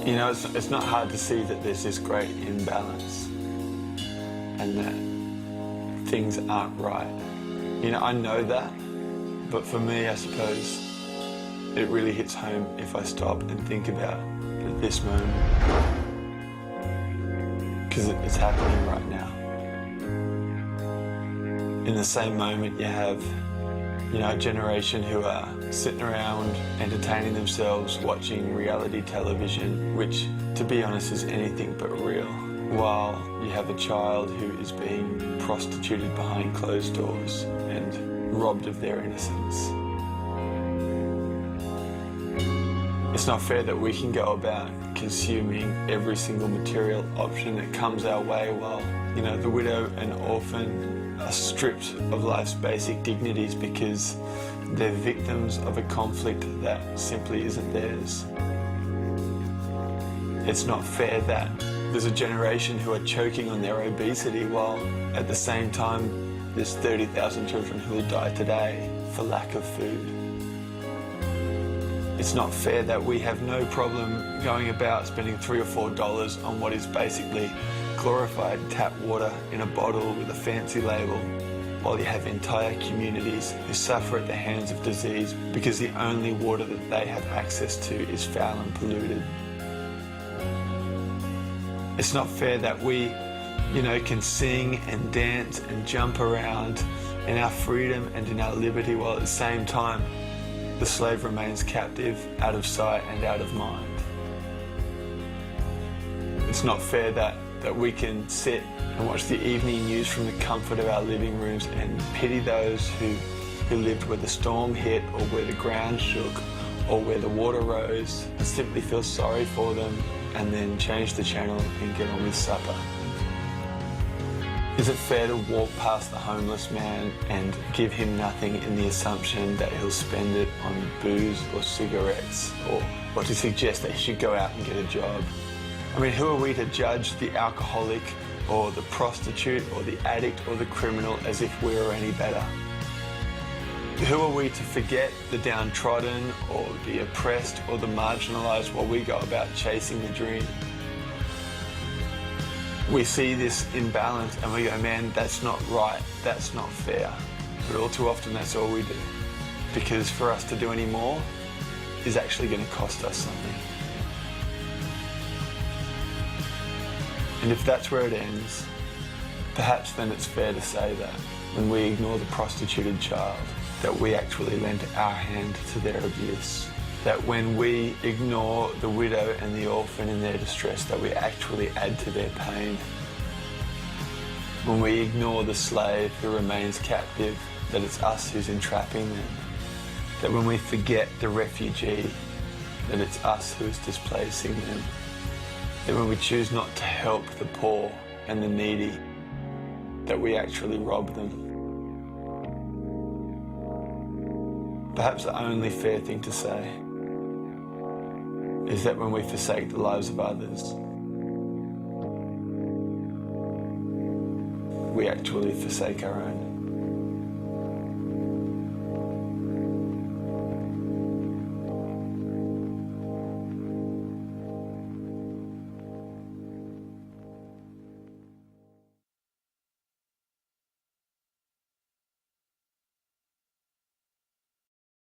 You know, it's not hard to see that there's this great imbalance and that things aren't right. You know, I know that, but for me, I suppose, it really hits home if I stop and think about this moment. Because it's happening right now. In the same moment, you have, you know, a generation who are sitting around entertaining themselves, watching reality television, which, to be honest, is anything but real, while you have a child who is being prostituted behind closed doors and robbed of their innocence. It's not fair that we can go about consuming every single material option that comes our way while, you know, the widow and orphan are stripped of life's basic dignities because they're victims of a conflict that simply isn't theirs. It's not fair that there's a generation who are choking on their obesity while at the same time there's 30,000 children who will die today for lack of food. It's not fair that we have no problem going about spending $3 or $4 on what is basically glorified tap water in a bottle with a fancy label, while you have entire communities who suffer at the hands of disease because the only water that they have access to is foul and polluted. It's not fair that we, you know, can sing and dance and jump around in our freedom and in our liberty while at the same time the slave remains captive, out of sight and out of mind. It's not fair that we can sit and watch the evening news from the comfort of our living rooms and pity those who lived where the storm hit or where the ground shook or where the water rose and simply feel sorry for them and then change the channel and get on with supper. Is it fair to walk past the homeless man and give him nothing in the assumption that he'll spend it on booze or cigarettes, or to suggest that he should go out and get a job? I mean, who are we to judge the alcoholic or the prostitute or the addict or the criminal as if we were any better? Who are we to forget the downtrodden or the oppressed or the marginalized while we go about chasing the dream? We see this imbalance and we go, man, that's not right, that's not fair. But all too often that's all we do. Because for us to do any more is actually going to cost us something. And if that's where it ends, perhaps then it's fair to say that when we ignore the prostituted child, that we actually lend our hand to their abuse. That when we ignore the widow and the orphan in their distress, that we actually add to their pain. When we ignore the slave who remains captive, that it's us who's entrapping them. That when we forget the refugee, that it's us who is displacing them. That when we choose not to help the poor and the needy, that we actually rob them. Perhaps the only fair thing to say is that when we forsake the lives of others, we actually forsake our own.